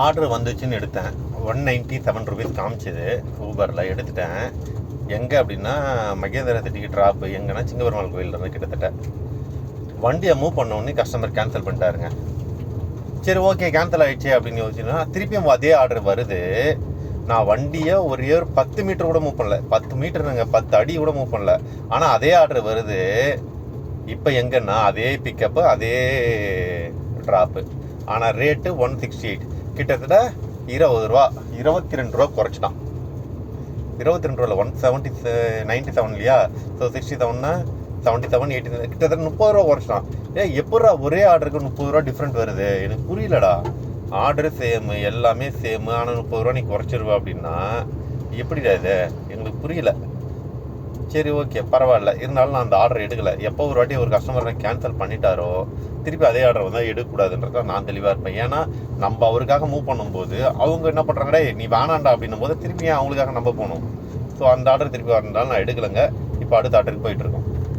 Order வந்துச்சுன்னு எடுத்தேன். 197 rupees காமிச்சிது. ஊபரில் எடுத்துட்டேன். எங்கே அப்படின்னா மகேந்திர சிட்டிக்கு ட்ராப்பு எங்கன்னா சிங்கபெருமாள் கோயில் இருந்து கிட்டத்தட்ட. வண்டியை மூவ் பண்ணோடனே கஸ்டமர் கேன்சல் பண்ணிட்டாருங்க. சரி ஓகே கேன்சல் ஆகிடுச்சு அப்படின்னு யோசிச்சுன்னா திருப்பியும் அதே ஆர்டர் வருது. நான் வண்டியை ஒரு 10 மீட்டர் கூட மூவ் பண்ணல, 10 மீட்டருங்க, 10 அடி கூட மூவ் பண்ணல. ஆனால் அதே ஆர்டர் வருது. இப்போ எங்கன்னா அதே பிக்கப்பு அதே ட்ராப்பு, ஆனால் ரேட்டு 168, கிட்டத்தட்ட 20 ரூபா, 22 ரூபா குறைச்சிட்டான். 22 ரூபாயில் 197 இல்லையா? ஸோ 67னா 77, 80, கிட்டத்தட்ட 30 ரூபா குறைச்சிட்டான். எப்படா ஒரே ஆர்டருக்கு 30 ரூபா டிஃப்ரெண்ட் வருது? எனக்கு புரியலடா. ஆர்டரு சேமு, எல்லாமே சேமு, ஆனால் 30 ரூபா நீ குறைச்சிருவா அப்படின்னா எப்படிடா இது? எங்களுக்கு புரியல. சரி ஓகே பரவாயில்ல, இருந்தாலும் நான் அந்த ஆர்டர் எடுக்கலை. எப்போ ஒரு வாட்டி ஒரு கஸ்டமர் கேன்சல் பண்ணிட்டாரோ திருப்பி அதே ஆர்டர் வந்தால் எடுக்கக்கூடாதுன்றத நான் தெளிவாக இருப்பேன். ஏன்னா நம்ம அவருக்காக மூவ் பண்ணும்போது அவங்க என்ன பண்ணுறாங்கடே நீ வேணாண்டா அப்படின்னும் போது திருப்பி அவங்களுக்காக நம்ம போகணும். ஸோ அந்த ஆர்டர் திருப்பி வரனால நான் எடுக்கலைங்க. இப்போ அடுத்த ஆர்டருக்கு போயிட்டுருக்கோம்.